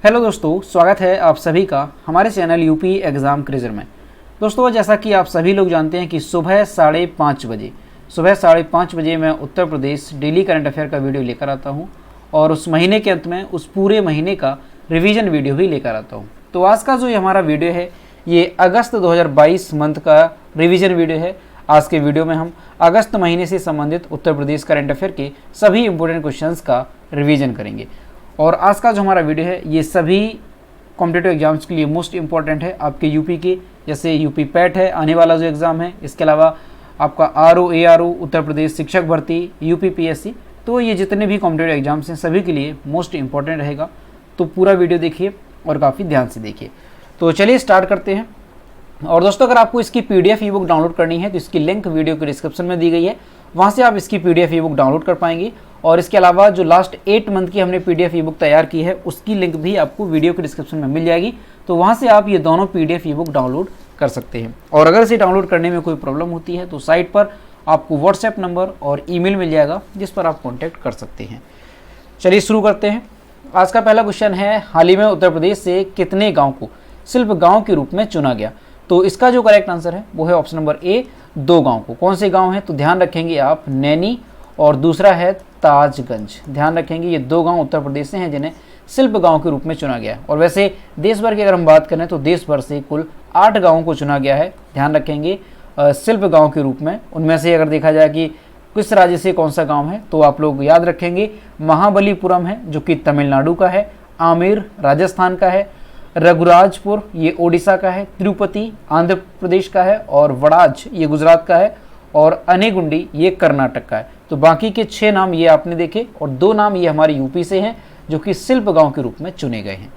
Hello दोस्तों, स्वागत है आप सभी का हमारे चैनल यूपी एग्ज़ाम क्रिजर में। दोस्तों, जैसा कि आप सभी लोग जानते हैं कि सुबह 5:30 बजे मैं Uttar Pradesh daily current affair का वीडियो लेकर आता हूं और उस महीने के अंत में उस पूरे महीने का रिवीजन वीडियो भी लेकर आता हूं। तो आज का जो हमारा वीडियो है ये अगस्त 2022 मंथ का रिवीजन वीडियो है। आज के वीडियो में हम अगस्त महीने से संबंधित उत्तर प्रदेश करंट अफेयर के सभी इंपॉर्टेंट क्वेश्चंस का रिवीजन करेंगे। और आज का जो हमारा वीडियो है ये सभी कॉम्पिटिटिव एग्जाम्स के लिए मोस्ट इंपॉर्टेंट है। आपके यूपी के, जैसे यूपी पैट है आने वाला जो एग्ज़ाम है, इसके अलावा आपका आरओ एआरओ, उत्तर प्रदेश शिक्षक भर्ती, यूपी पीएससी, तो ये जितने भी कॉम्पिटिटिव एग्जाम्स हैं सभी के लिए मोस्ट इंपॉर्टेंट रहेगा। तो पूरा वीडियो देखिए और काफ़ी ध्यान से देखिए। तो चलिए स्टार्ट करते हैं। और दोस्तों, अगर आपको इसकी पीडीएफ ई बुक डाउनलोड करनी है तो इसकी लिंक वीडियो के डिस्क्रिप्शन में दी गई है, वहाँ से आप इसकी पीडीएफ ई बुक डाउनलोड कर पाएंगे। और इसके अलावा जो लास्ट 8 मंथ की हमने पीडीएफ ई बुक तैयार की है उसकी लिंक भी आपको वीडियो के डिस्क्रिप्शन में मिल जाएगी, तो वहाँ से आप ये दोनों पीडीएफ ई बुक डाउनलोड कर सकते हैं। और अगर इसे डाउनलोड करने में कोई प्रॉब्लम होती है तो साइट पर आपको व्हाट्सएप नंबर और ईमेल मिल जाएगा जिस पर आप कॉन्टैक्ट कर सकते हैं। चलिए शुरू करते हैं। आज का पहला क्वेश्चन है, हाल ही में उत्तर प्रदेश से कितने गाँव को शिल्प गाँव के रूप में चुना गया? तो इसका जो करेक्ट आंसर है वो है ऑप्शन नंबर ए, 2 गाँव को। कौन से गाँव हैं? तो ध्यान रखेंगे आप, नैनी और दूसरा है ताजगंज। ध्यान रखेंगे ये 2 गांव उत्तर प्रदेश से हैं जिन्हें शिल्प गांव के रूप में चुना गया है। और वैसे देश भर की अगर हम बात करें तो देश भर से कुल 8 गांवों को चुना गया है। ध्यान रखेंगे शिल्प गांव के रूप में। उनमें से अगर देखा जाए कि किस राज्य से कौन सा गांव है तो आप लोग याद रखेंगे महाबलीपुरम है जो कि तमिलनाडु का है, आमेर राजस्थान का है, रघुराजपुर ये ओडिशा का है, तिरुपति आंध्र प्रदेश का है और वड़ाज ये गुजरात का है और अनेगुंडी ये कर्नाटक का है। तो बाकी के 6 नाम ये आपने देखे और 2 नाम ये हमारे यूपी से हैं जो कि शिल्प गांव के रूप में चुने गए हैं।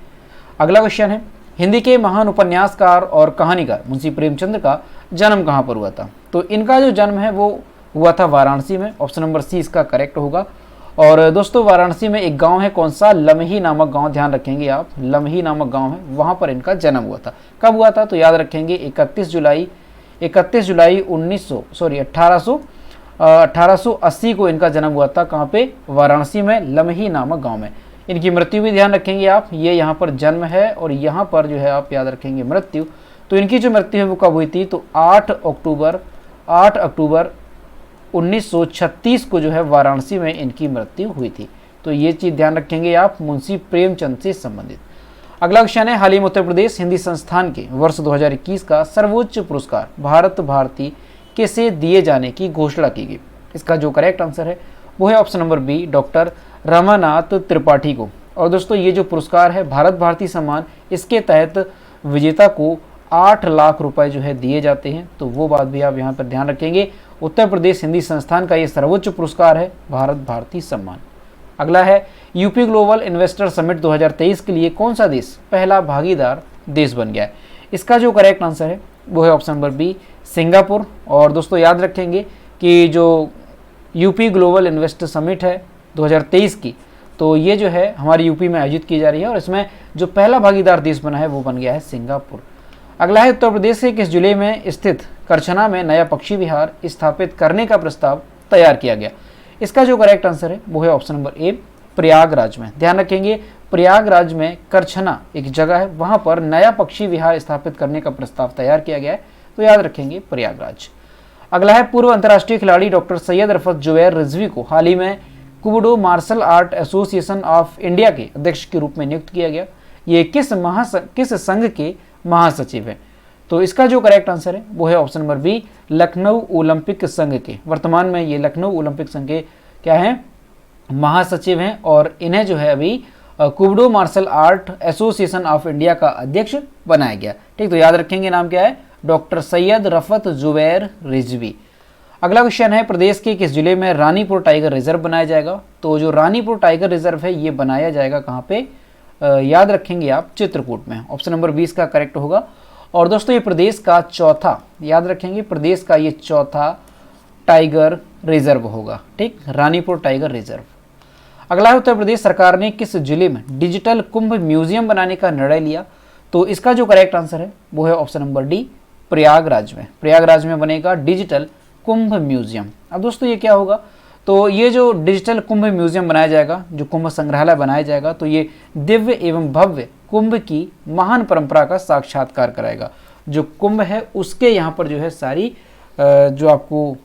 अगला क्वेश्चन है, हिंदी के महान उपन्यासकार और कहानीकार मुंशी प्रेमचंद का जन्म कहाँ पर हुआ था? तो इनका जो जन्म है वो हुआ था वाराणसी में। ऑप्शन नंबर सी इसका करेक्ट होगा। और दोस्तों, वाराणसी में एक गाँव है, कौन सा? लमही नामक गाँव। ध्यान रखेंगे आप, लमही नामक गाँव है, वहाँ पर इनका जन्म हुआ था। कब हुआ था? तो याद रखेंगे 31 जुलाई 1880 को इनका जन्म हुआ था। कहाँ पे? वाराणसी में, लमही नामक गांव में। इनकी मृत्यु भी ध्यान रखेंगे आप, ये यहाँ पर जन्म है और यहाँ पर जो है आप याद रखेंगे मृत्यु। तो इनकी जो मृत्यु है वो कब हुई थी? तो 8 अक्टूबर 1936 को जो है वाराणसी में इनकी मृत्यु हुई थी। तो ये चीज़ ध्यान रखेंगे आप, मुंशी प्रेमचंद से संबंधित। अगला क्वेश्चन है, हाल ही में उत्तर प्रदेश हिंदी संस्थान के वर्ष 2021 का सर्वोच्च पुरस्कार भारत भारती किसे दिए जाने की घोषणा की गई? इसका जो करेक्ट आंसर है वो है option number B, doctor Ramanath Tripathi को। और दोस्तों, ये जो पुरस्कार है भारत भारती सम्मान, इसके तहत विजेता को 8 लाख रुपए जो है दिए जाते हैं। तो वो बात भी आप यहाँ पर ध्यान रखेंगे। उत्तर प्रदेश हिंदी संस्थान का ये सर्वोच्च पुरस्कार है भारत भारती सम्मान। अगला है, यूपी ग्लोबल इन्वेस्टर समिट 2023 के लिए कौन सा देश पहला भागीदार देश बन गया है? इसका जो करेक्ट आंसर है वो है ऑप्शन नंबर बी, सिंगापुर। और दोस्तों याद रखेंगे कि जो यूपी ग्लोबल इन्वेस्टर समिट है 2023 की, तो ये जो है हमारी यूपी में आयोजित की जा रही है और इसमें जो पहला भागीदार देश बना है वो बन गया है सिंगापुर। अगला है, उत्तर प्रदेश के किस जिले में स्थित करछना में नया पक्षी विहार स्थापित करने का प्रस्ताव तैयार किया गया? इसका जो करेक्ट आंसर है वो है ऑप्शन नंबर ए, प्रयागराज में। ध्यान रखेंगे, प्रयागराज में करछना एक जगह है, वहां पर नया पक्षी विहार स्थापित करने का प्रस्ताव तैयार किया गया है। तो याद रखेंगे प्रयागराज। अगला है, पूर्व अंतर्राष्ट्रीय खिलाड़ी डॉक्टर सैयद रफत जुबैर रिजवी को हाल ही में कुबडो martial art association of India के अध्यक्ष के रूप में नियुक्त किया गया। ये किस संघ के महासचिव हैं? तो इसका जो करेक्ट आंसर है वो है option number B, Lucknow Olympic संघ के। वर्तमान में ये लखनऊ ओलंपिक संघ के क्या हैं? महासचिव हैं और इन्हें जो है अभी कुबडो martial art association of India का अध्यक्ष बनाया गया। ठीक, तो याद रखेंगे नाम क्या है? डॉक्टर सैयद रफत जुबैर रिजवी। अगला क्वेश्चन है, प्रदेश के किस जिले में रानीपुर टाइगर रिजर्व बनाया जाएगा? तो जो रानीपुर टाइगर रिजर्व है ये बनाया जाएगा कहाँ पे? याद रखेंगे आप, चित्रकूट में। ऑप्शन नंबर 20 का करेक्ट होगा। और दोस्तों, ये प्रदेश का चौथा, याद रखेंगे प्रदेश का ये चौथा टाइगर रिजर्व होगा। ठीक, रानीपुर टाइगर रिजर्व। अगला है, उत्तर प्रदेश सरकार ने किस जिले में डिजिटल कुंभ म्यूजियम बनाने का निर्णय लिया? तो इसका जो करेक्ट आंसर है वो है ऑप्शन नंबर डी, प्रयागराज में। प्रयागराज में बनेगा डिजिटल कुंभ म्यूजियम। अब दोस्तों ये क्या होगा? तो ये जो डिजिटल कुंभ म्यूजियम बनाया जाएगा, जो कुंभ संग्रहालय बनाया जाएगा, तो ये दिव्य एवं भव्य कुंभ की महान परंपरा का साक्षात्कार कराएगा। जो कुंभ है उसके यहाँ पर जो है सारी जो आपको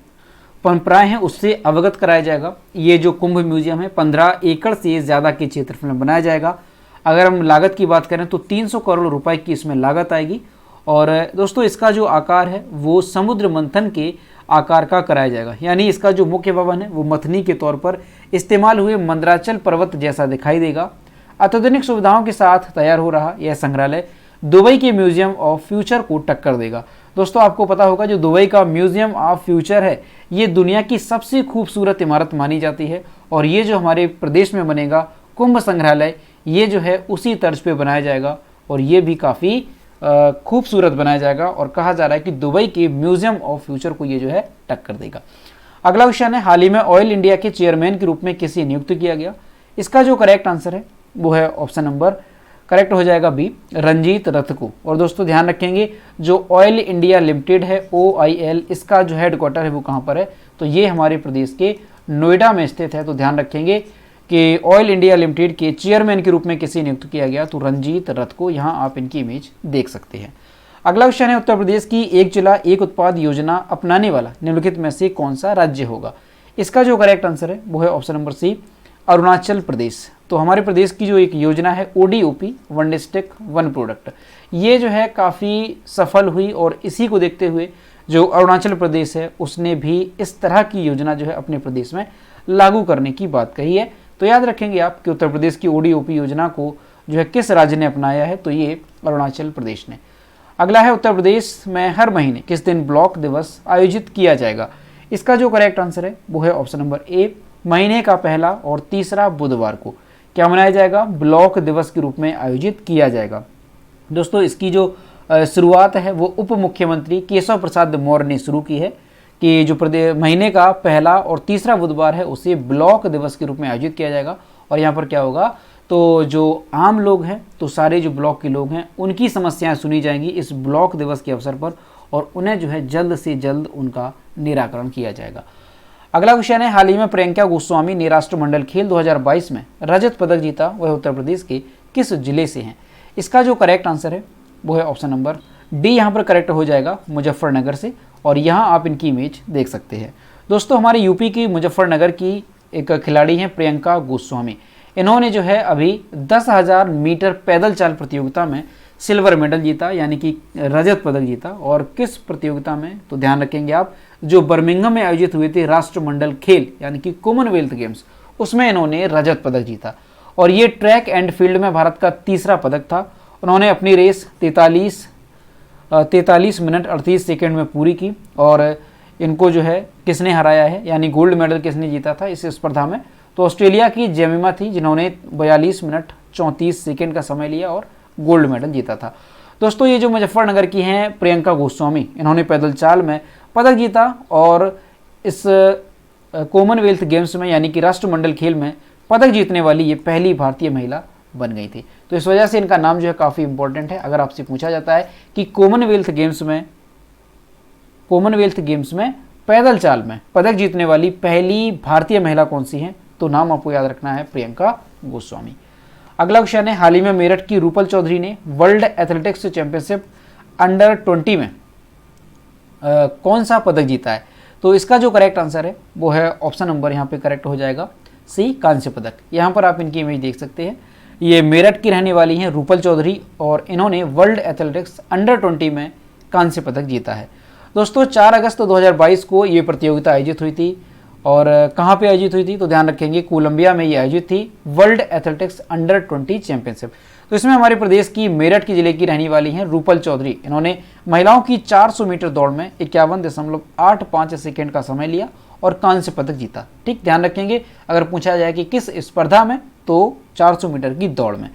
परंपराएं हैं उससे अवगत कराया जाएगा। ये जो कुंभ म्यूजियम है 15 एकड़ से ज़्यादा के क्षेत्रफल में बनाया जाएगा। अगर हम लागत की बात करें तो 300 करोड़ रुपए की इसमें लागत आएगी। और दोस्तों इसका जो आकार है वो समुद्र मंथन के आकार का कराया जाएगा, यानी इसका जो मुख्य भवन है वो मथनी के तौर पर इस्तेमाल हुए मंदराचल पर्वत जैसा दिखाई देगा। अत्याधुनिक सुविधाओं के साथ तैयार हो रहा यह संग्रहालय दुबई के म्यूजियम ऑफ फ्यूचर को टक्कर देगा। दोस्तों आपको पता होगा जो दुबई का म्यूजियम ऑफ फ्यूचर है ये दुनिया की सबसे खूबसूरत इमारत मानी जाती है, और ये जो हमारे प्रदेश में बनेगा कुंभ संग्रहालय ये जो है उसी तर्ज पे बनाया जाएगा, और ये भी काफ़ी खूबसूरत बनाया जाएगा। और कहा जा रहा है कि दुबई के म्यूजियम ऑफ फ्यूचर को ये जो है टक्कर देगा। अगला क्वेश्चन है, हाल ही में ऑयल इंडिया के चेयरमैन के रूप में किसे नियुक्त किया गया? इसका जो करेक्ट आंसर है वो है ऑप्शन नंबर करेक्ट हो जाएगा बी, रंजीत रथ को। और दोस्तों ध्यान रखेंगे जो ऑयल इंडिया लिमिटेड है OIL, इसका जो हेडक्वार्टर है वो कहाँ पर है? तो ये हमारे प्रदेश के नोएडा में स्थित है। तो ध्यान रखेंगे कि ऑयल इंडिया लिमिटेड के चेयरमैन के रूप में किसे नियुक्त किया गया? तो रंजीत रथ को। यहाँ आप इनकी इमेज देख सकते हैं। अगला क्वेश्चन है, उत्तर प्रदेश की एक जिला एक उत्पाद योजना अपनाने वाला निम्नलिखित में से कौन सा राज्य होगा? इसका जो करेक्ट आंसर है वो है option number C, Arunachal Pradesh. तो हमारे प्रदेश की जो एक योजना है ODOP, one district one product, ये जो है काफ़ी सफल हुई, और इसी को देखते हुए जो अरुणाचल प्रदेश है उसने भी इस तरह की योजना जो है अपने प्रदेश में लागू करने की बात कही है। तो याद रखेंगे आप कि उत्तर प्रदेश की ODOP योजना को जो है किस राज्य ने अपनाया है? तो ये अरुणाचल प्रदेश ने। अगला है, उत्तर प्रदेश में हर महीने किस दिन ब्लॉक दिवस आयोजित किया जाएगा? इसका जो करेक्ट आंसर है वो है ऑप्शन नंबर ए, महीने का पहला और तीसरा बुधवार को क्या मनाया जाएगा? ब्लॉक दिवस के रूप में आयोजित किया जाएगा। दोस्तों इसकी जो शुरुआत है वो उप मुख्यमंत्री केशव प्रसाद मौर्य ने शुरू की है कि जो महीने का पहला और तीसरा बुधवार है उसे ब्लॉक दिवस के रूप में आयोजित किया जाएगा। और यहाँ पर क्या होगा? तो जो आम लोग हैं, तो सारे जो ब्लॉक के लोग हैं उनकी समस्याएं सुनी जाएंगी इस ब्लॉक दिवस के अवसर पर, और उन्हें जो है जल्द से जल्द उनका निराकरण किया जाएगा। अगला क्वेश्चन है, हाल ही में प्रियंका गोस्वामी ने राष्ट्रमंडल खेल 2022 में रजत पदक जीता, वह उत्तर प्रदेश के किस जिले से हैं? इसका जो करेक्ट आंसर है वो है ऑप्शन नंबर डी, यहाँ पर करेक्ट हो जाएगा मुजफ्फरनगर से। और यहाँ आप इनकी इमेज देख सकते हैं। दोस्तों हमारे यूपी की मुजफ्फरनगर की एक खिलाड़ी हैं प्रियंका गोस्वामी। इन्होंने जो है अभी 10,000 मीटर पैदल चाल प्रतियोगिता में सिल्वर मेडल जीता, यानी कि रजत पदक जीता। और किस प्रतियोगिता में? तो ध्यान रखेंगे आप, जो बर्मिंघम में आयोजित हुए थे राष्ट्रमंडल खेल यानी कि कॉमनवेल्थ गेम्स, उसमें इन्होंने रजत पदक जीता। और ये ट्रैक एंड फील्ड में भारत का तीसरा पदक था। उन्होंने अपनी रेस 43 मिनट 38 सेकेंड में पूरी की। और इनको जो है किसने हराया है, यानी गोल्ड मेडल किसने जीता था इस स्पर्धा में? तो ऑस्ट्रेलिया की जेमिमा थी जिन्होंने 42 मिनट 34 सेकेंड का समय लिया और गोल्ड मेडल जीता था। दोस्तों ये जो मुजफ्फरनगर की हैं प्रियंका गोस्वामी, इन्होंने पैदल चाल में पदक जीता और इस कॉमनवेल्थ गेम्स में यानी कि राष्ट्रमंडल खेल में पदक जीतने वाली ये पहली भारतीय महिला बन गई थी। तो इस वजह से इनका नाम जो है काफ़ी इंपॉर्टेंट है। अगर आपसे पूछा जाता है कि कॉमनवेल्थ गेम्स में पैदल चाल में पदक जीतने वाली पहली भारतीय महिला कौन सी है, तो नाम आपको याद रखना है प्रियंका गोस्वामी। अगला क्वेश्चन है, हाल ही में मेरठ की रूपल चौधरी ने वर्ल्ड एथलेटिक्स चैंपियनशिप अंडर 20 में कौन सा पदक जीता है? तो इसका जो करेक्ट आंसर है वो है ऑप्शन नंबर यहाँ पे करेक्ट हो जाएगा सी, कांस्य पदक। यहाँ पर आप इनकी इमेज देख सकते हैं। ये मेरठ की रहने वाली हैं रूपल चौधरी और इन्होंने वर्ल्ड एथलेटिक्स अंडर 20 में कांस्य पदक जीता है। दोस्तों 4 अगस्त 2022 को ये प्रतियोगिता आयोजित हुई थी और कहाँ पे आयोजित हुई थी? तो ध्यान रखेंगे कोलंबिया में ये आयोजित थी वर्ल्ड एथलेटिक्स अंडर 20 चैंपियनशिप। तो इसमें हमारे प्रदेश की मेरठ की जिले की रहने वाली हैं रूपल चौधरी। इन्होंने महिलाओं की 400 मीटर दौड़ में 51.85 सेकेंड का समय लिया और कांस्य पदक जीता। ठीक, ध्यान रखेंगे अगर पूछा जाए कि किस स्पर्धा में, तो 400 मीटर की दौड़ में।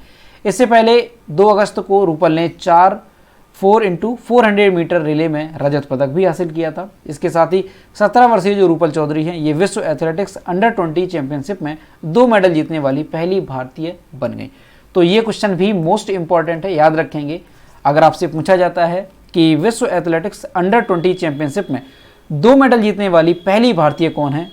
इससे पहले 2 अगस्त को रूपल ने 4x400 मीटर रिले में रजत पदक भी हासिल किया था। इसके साथ ही 17 वर्षीय जो रूपल चौधरी हैं ये विश्व एथलेटिक्स अंडर 20 चैंपियनशिप में 2 मेडल जीतने वाली पहली भारतीय बन गई। तो ये क्वेश्चन भी मोस्ट इंपॉर्टेंट है, याद रखेंगे। अगर आपसे पूछा जाता है कि विश्व एथलेटिक्स अंडर 20 चैंपियनशिप में 2 मेडल जीतने वाली पहली भारतीय कौन है,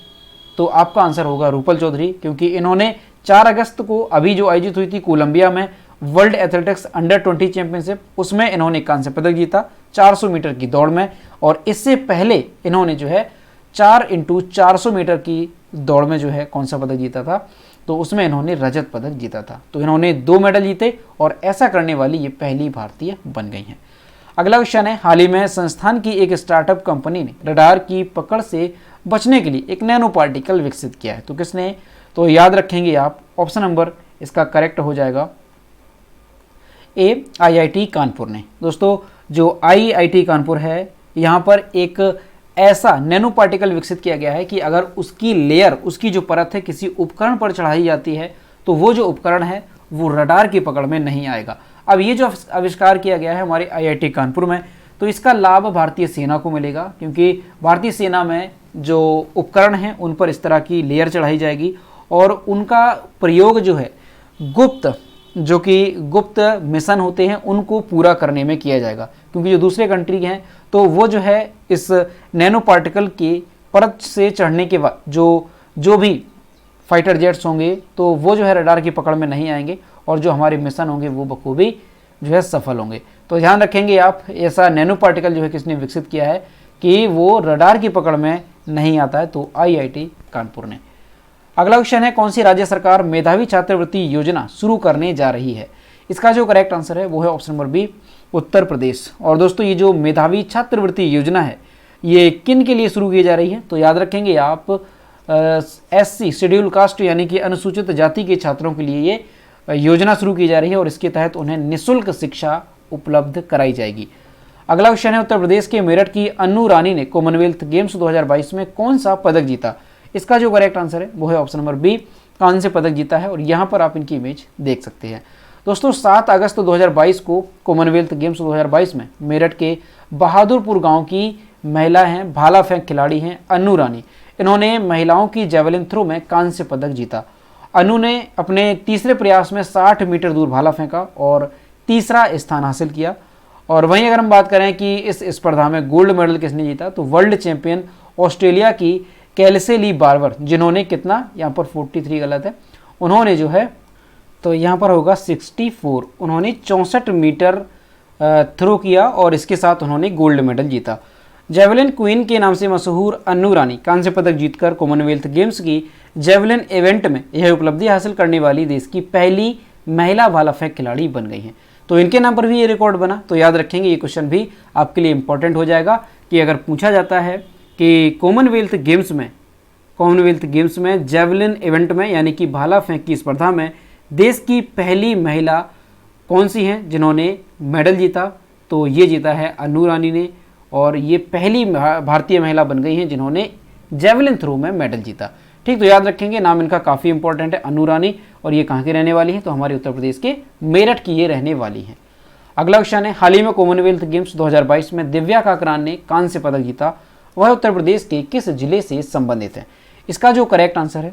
तो आपका आंसर होगा रूपल चौधरी, क्योंकि इन्होंने 4 अगस्त को अभी जो आयोजित हुई थी कोलंबिया में, वर्ल्ड एथलेटिक्स अंडर 20 चैंपियनशिप, उसमें इन्होंने कांस्य पदक जीता 400 मीटर की दौड़ में। और इससे पहले इन्होंने जो है 4x400 मीटर की दौड़ में जो है कौन सा पदक जीता था, तो उसमें इन्होंने रजत पदक जीता था। तो इन्होंने 2 मेडल जीते और ऐसा करने वाली ये पहली भारतीय बन गई हैं। अगला क्वेश्चन है, हाल ही में संस्थान की एक स्टार्टअप कंपनी ने रडार की पकड़ से बचने के लिए एक नैनो पार्टिकल विकसित किया है। तो किसने? तो याद रखेंगे आप, ऑप्शन नंबर इसका करेक्ट हो जाएगा ए, IIT कानपुर ने। दोस्तों जो IIT कानपुर है, यहाँ पर एक ऐसा नैनो पार्टिकल विकसित किया गया है कि अगर उसकी लेयर, उसकी जो परत है किसी उपकरण पर चढ़ाई जाती है तो वो जो उपकरण है वो रडार की पकड़ में नहीं आएगा। अब ये जो आविष्कार किया गया है हमारे IIT कानपुर में, तो इसका लाभ भारतीय सेना को मिलेगा, क्योंकि भारतीय सेना में जो उपकरण हैं उन पर इस तरह की लेयर चढ़ाई जाएगी और उनका प्रयोग जो है गुप्त मिशन होते हैं उनको पूरा करने में किया जाएगा, क्योंकि जो दूसरे कंट्री हैं तो वो जो है इस नैनो पार्टिकल की परत से चढ़ने के बाद जो भी फाइटर जेट्स होंगे तो वो जो है रडार की पकड़ में नहीं आएंगे और जो हमारे मिशन होंगे वो बखूबी जो है सफल होंगे। तो ध्यान रखेंगे आप, ऐसा नैनो पार्टिकल जो है किसने विकसित किया है कि वो रडार की पकड़ में नहीं आता है, तो IIT कानपुर ने। अगला क्वेश्चन है, कौन सी राज्य सरकार मेधावी छात्रवृत्ति योजना शुरू करने जा रही है? इसका जो करेक्ट आंसर है वो है option number B, Uttar Pradesh. और दोस्तों ये जो मेधावी छात्रवृत्ति योजना है ये किन के लिए शुरू की जा रही है? तो याद रखेंगे आप, SC शेड्यूल कास्ट यानी कि अनुसूचित जाति के छात्रों के लिए ये योजना शुरू की जा रही है और इसके तहत उन्हें निःशुल्क शिक्षा उपलब्ध कराई जाएगी। अगला क्वेश्चन है, उत्तर प्रदेश के मेरठ की अन्नू रानी ने कॉमनवेल्थ गेम्स 2022 में कौन सा पदक जीता? इसका जो करेक्ट आंसर है वो है ऑप्शन नंबर बी, कांस्य पदक जीता है। और यहाँ पर आप इनकी इमेज देख सकते हैं। दोस्तों 7 अगस्त 2022 को कॉमनवेल्थ गेम्स 2022 में मेरठ के बहादुरपुर गांव की महिला हैं, भाला फेंक खिलाड़ी हैं अन्नू रानी। इन्होंने महिलाओं की जेवलिन थ्रो में कांस्य पदक जीता। अन्नू ने अपने तीसरे प्रयास में 60 मीटर दूर भाला फेंका और तीसरा स्थान हासिल किया। और वहीं अगर हम बात करें कि इस स्पर्धा में गोल्ड मेडल किसने जीता, तो वर्ल्ड चैंपियन ऑस्ट्रेलिया की कैल्से ली बार्बर, जिन्होंने कितना, यहाँ पर 43 गलत है, उन्होंने जो है तो यहाँ पर होगा 64, उन्होंने 64 मीटर थ्रो किया और इसके साथ उन्होंने गोल्ड मेडल जीता। जेवलिन क्वीन के नाम से मशहूर अन्नू रानी कांस्य पदक जीतकर कॉमनवेल्थ गेम्स की जेवलिन इवेंट में यह उपलब्धि हासिल करने वाली देश की पहली महिला भाला फेंक खिलाड़ी बन गई हैं। तो इनके नाम पर भी ये रिकॉर्ड बना। तो याद रखेंगे, ये क्वेश्चन भी आपके लिए इंपॉर्टेंट हो जाएगा कि अगर पूछा जाता है कि कॉमनवेल्थ गेम्स में जेवलिन इवेंट में यानी कि भाला फेंक की स्पर्धा में देश की पहली महिला कौन सी हैं जिन्होंने मेडल जीता, तो ये जीता है अन्नू रानी ने। और ये पहली भारतीय महिला बन गई हैं जिन्होंने जेवलिन थ्रो में मेडल जीता। ठीक, तो याद रखेंगे, नाम इनका काफ़ी इंपॉर्टेंट है, अन्नू रानी। और ये कहाँ की रहने वाली है, तो हमारे उत्तर प्रदेश के मेरठ की ये रहने वाली हैं। अगला क्वेश्चन है, हाल ही में कॉमनवेल्थ गेम्स 2022 में दिव्या काकरान ने कांस्य पदक जीता, वह उत्तर प्रदेश के किस जिले से संबंधित है? इसका जो करेक्ट आंसर है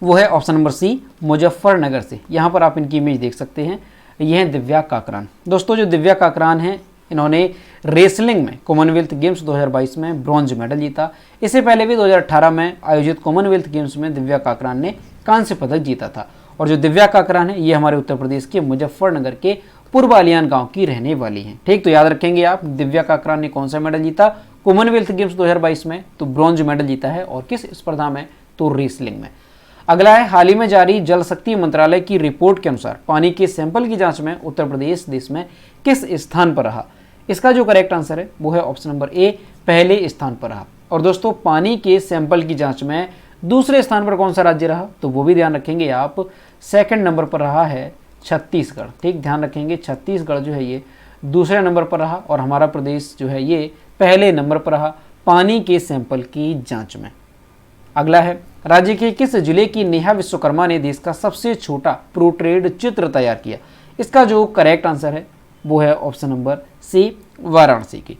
वो है ऑप्शन नंबर सी, मुजफ्फरनगर से। यहाँ पर आप इनकी इमेज देख सकते हैं, ये हैं दिव्या काकरान। दोस्तों जो दिव्या काकरान हैं, इन्होंने रेसलिंग में कॉमनवेल्थ गेम्स 2022 में ब्रॉन्ज मेडल जीता। इससे पहले भी 2018 में आयोजित कॉमनवेल्थ गेम्स में दिव्या काकरान ने कांस्य पदक जीता था। और जो दिव्या काकरान है ये हमारे उत्तर प्रदेश के मुजफ्फरनगर के पूर्वालियान गांव की रहने वाली हैं। ठीक, तो याद रखेंगे आप, दिव्या काकरान ने कौन सा मेडल जीता कॉमनवेल्थ गेम्स 2022 में, तो ब्रॉन्ज मेडल जीता है। और किस स्पर्धा में, तो रेसलिंग में। अगला है, हाल ही में जारी जल शक्ति मंत्रालय की रिपोर्ट के अनुसार पानी के सैंपल की जांच में उत्तर प्रदेश देश में किस स्थान पर रहा? इसका जो करेक्ट आंसर है वो है ऑप्शन नंबर ए, पहले स्थान पर रहा। और दोस्तों पानी के सैंपल की जांच में दूसरे स्थान पर कौन सा राज्य रहा, तो वो भी ध्यान रखेंगे आप, सेकंड नंबर पर रहा है छत्तीसगढ़। ठीक, ध्यान रखेंगे, छत्तीसगढ़ जो है ये दूसरे नंबर पर रहा और हमारा प्रदेश जो है ये पहले नंबर पर रहा पानी के सैंपल की जांच में। अगला है, राज्य के किस जिले की नेहा विश्वकर्मा ने देश का सबसे छोटा प्रोट्रेड चित्र तैयार किया? इसका जो करेक्ट आंसर है वो है ऑप्शन नंबर सी, वाराणसी की।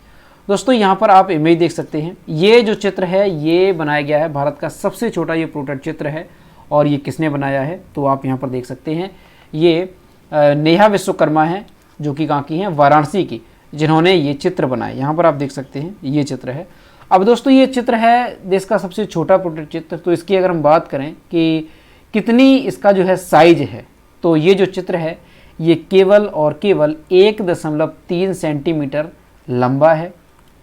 दोस्तों यहाँ पर आप इमेज देख सकते हैं, ये जो चित्र है ये बनाया गया है, भारत का सबसे छोटा ये प्रोट्रेड चित्र है। और ये किसने बनाया है, तो आप यहाँ पर देख सकते हैं, ये नेहा विश्वकर्मा है जो कि कहाँ की हैं, वाराणसी की, जिन्होंने ये चित्र बनाया। यहाँ पर आप देख सकते हैं ये चित्र है। अब दोस्तों ये चित्र है देश का सबसे छोटा प्रोट्रेड चित्र। तो इसकी अगर हम बात करें कि कितनी इसका जो है साइज है, तो ये जो चित्र है ये केवल और केवल 1.3 सेंटीमीटर लंबा है,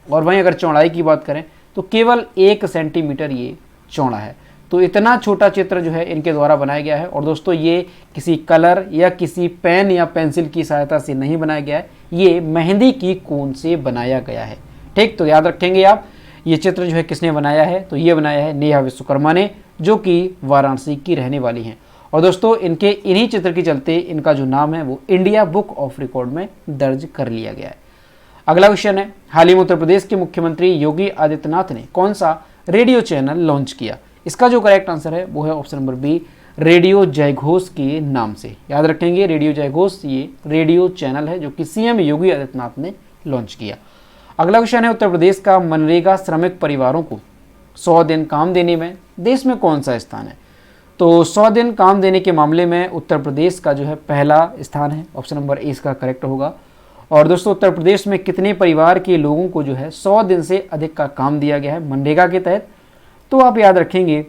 और वहीं अगर चौड़ाई की बात करें तो केवल 1 सेंटीमीटर ये चौड़ा है। तो इतना छोटा चित्र जो है इनके द्वारा बनाया गया है। और दोस्तों ये किसी कलर या किसी पेन या पेंसिल की सहायता से नहीं बनाया गया है, ये मेहंदी की कोन से बनाया गया है। ठीक, तो याद रखेंगे आप, ये चित्र जो है किसने बनाया है, तो ये बनाया है नेहा विश्वकर्मा ने, जो कि वाराणसी की रहने वाली हैं। और दोस्तों इनके इन्हीं चित्र के चलते इनका जो नाम है वो इंडिया बुक ऑफ रिकॉर्ड में दर्ज कर लिया गया है। अगला क्वेश्चन है, हाल ही में उत्तर प्रदेश के मुख्यमंत्री योगी आदित्यनाथ ने कौन सा रेडियो चैनल लॉन्च किया? इसका जो करेक्ट आंसर है वो है ऑप्शन नंबर बी, रेडियो जयघोष के नाम से। याद रखेंगे रेडियो जयघोष ये रेडियो चैनल है जो कि सीएम योगी आदित्यनाथ ने लॉन्च किया। अगला क्वेश्चन है, उत्तर प्रदेश का मनरेगा श्रमिक परिवारों को 100 दिन काम देने में देश में कौन सा स्थान है? तो 100 दिन काम देने के मामले में उत्तर प्रदेश का जो है पहला स्थान है, ऑप्शन नंबर ए इसका करेक्ट होगा। और दोस्तों उत्तर प्रदेश में कितने परिवार के लोगों को जो है 100 दिन से अधिक का काम दिया गया है मनरेगा के तहत? तो आप याद रखेंगे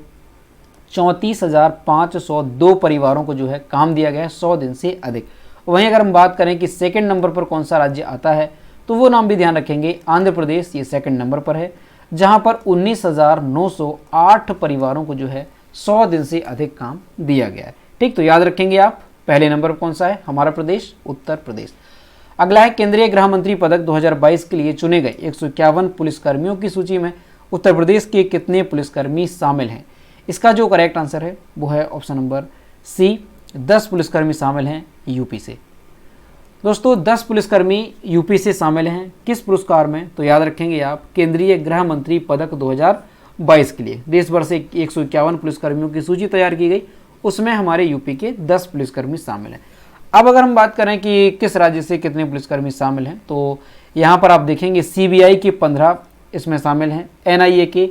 34,502 परिवारों को जो है काम दिया गया है 100 दिन से अधिक। वहीं अगर हम बात करें कि सेकंड नंबर पर कौन सा राज्य आता है, तो वो नाम भी ध्यान रखेंगे, आंध्र प्रदेश ये सेकंड नंबर पर है, जहां पर 19,908 परिवारों को जो है 100 दिन से अधिक काम दिया गया है। ठीक, तो याद रखेंगे आप, पहले नंबर पर कौन सा है, हमारा प्रदेश उत्तर प्रदेश। अगला है, केंद्रीय गृह मंत्री पदक 2022 के लिए चुने गए 151 पुलिसकर्मियों की सूची में उत्तर प्रदेश के कितने पुलिसकर्मी शामिल हैं? इसका जो करेक्ट आंसर है वो है ऑप्शन नंबर सी, 10 पुलिसकर्मी शामिल हैं यूपी से। दोस्तों 10 पुलिसकर्मी यूपी से शामिल हैं किस पुरस्कार में? तो याद रखेंगे आप, केंद्रीय गृह मंत्री पदक 2022 के लिए देश भर से 151 पुलिसकर्मियों की सूची तैयार की गई, उसमें हमारे यूपी के 10 पुलिसकर्मी शामिल हैं। अब अगर हम बात करें कि किस राज्य से कितने पुलिसकर्मी शामिल हैं, तो यहाँ पर आप देखेंगे सीबीआई के 15 इसमें शामिल हैं, एनआईए के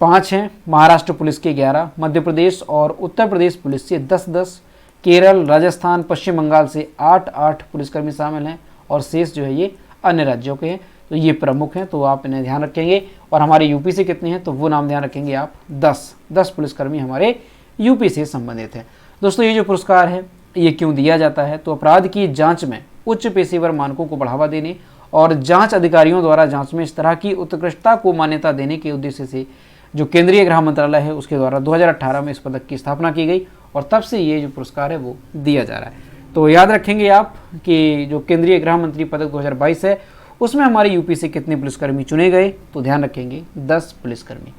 5 हैं, महाराष्ट्र पुलिस के 11, मध्य प्रदेश और उत्तर प्रदेश पुलिस से 10-10, केरल, राजस्थान, पश्चिम बंगाल से 8-8 पुलिसकर्मी शामिल हैं, और शेष जो है ये अन्य राज्यों के हैं। तो ये प्रमुख हैं, तो आप इन्हें ध्यान रखेंगे। और हमारे यूपी से कितने हैं, तो वो नाम ध्यान रखेंगे आप, 10 पुलिसकर्मी हमारे यूपी से संबंधित हैं। दोस्तों ये जो पुरस्कार है ये क्यों दिया जाता है, तो अपराध की जांच में उच्च पेशेवर मानकों को बढ़ावा देने और जांच अधिकारियों द्वारा जांच में इस तरह की उत्कृष्टता को मान्यता देने के उद्देश्य से जो केंद्रीय गृह मंत्रालय है उसके द्वारा 2018 में इस पदक की स्थापना की गई, और तब से ये जो पुरस्कार है वो दिया जा रहा है। तो याद रखेंगे आप कि जो केंद्रीय गृह मंत्री पदक 2022 है उसमें हमारे यूपी से कितने पुलिसकर्मी चुने गए, तो ध्यान रखेंगे 10 पुलिसकर्मी।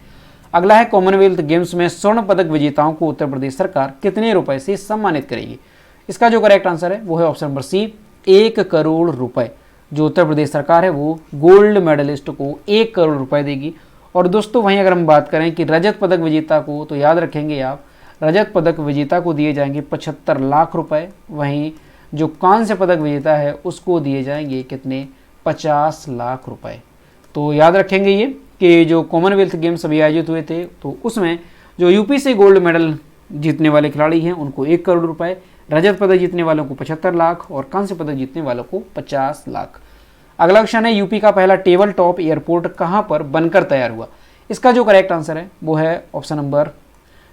अगला है, कॉमनवेल्थ गेम्स में स्वर्ण पदक विजेताओं को उत्तर प्रदेश सरकार कितने रुपए से सम्मानित करेगी? इसका जो करेक्ट आंसर है वो है ऑप्शन नंबर सी, 1 करोड़ रुपए। जो उत्तर प्रदेश सरकार है वो गोल्ड मेडलिस्ट को 1 करोड़ रुपए देगी। और दोस्तों वहीं अगर हम बात करें कि रजत पदक विजेता को, तो याद रखेंगे आप, रजत पदक विजेता को दिए जाएंगे 75 लाख रुपए। वहीं जो कांस्य पदक विजेता है उसको दिए जाएंगे कितने, 50 लाख रुपए। तो याद रखेंगे ये कि जो कॉमनवेल्थ गेम्स अभी आयोजित हुए थे तो उसमें जो यूपी से गोल्ड मेडल जीतने वाले खिलाड़ी हैं उनको 1 करोड़ रुपए, रजत पदक जीतने वालों को 75 लाख और कांस्य पदक जीतने वालों को 50 लाख। अगला क्वेश्चन है, यूपी का पहला टेबल टॉप एयरपोर्ट कहां पर बनकर तैयार हुआ? इसका जो करेक्ट आंसर है वो है ऑप्शन नंबर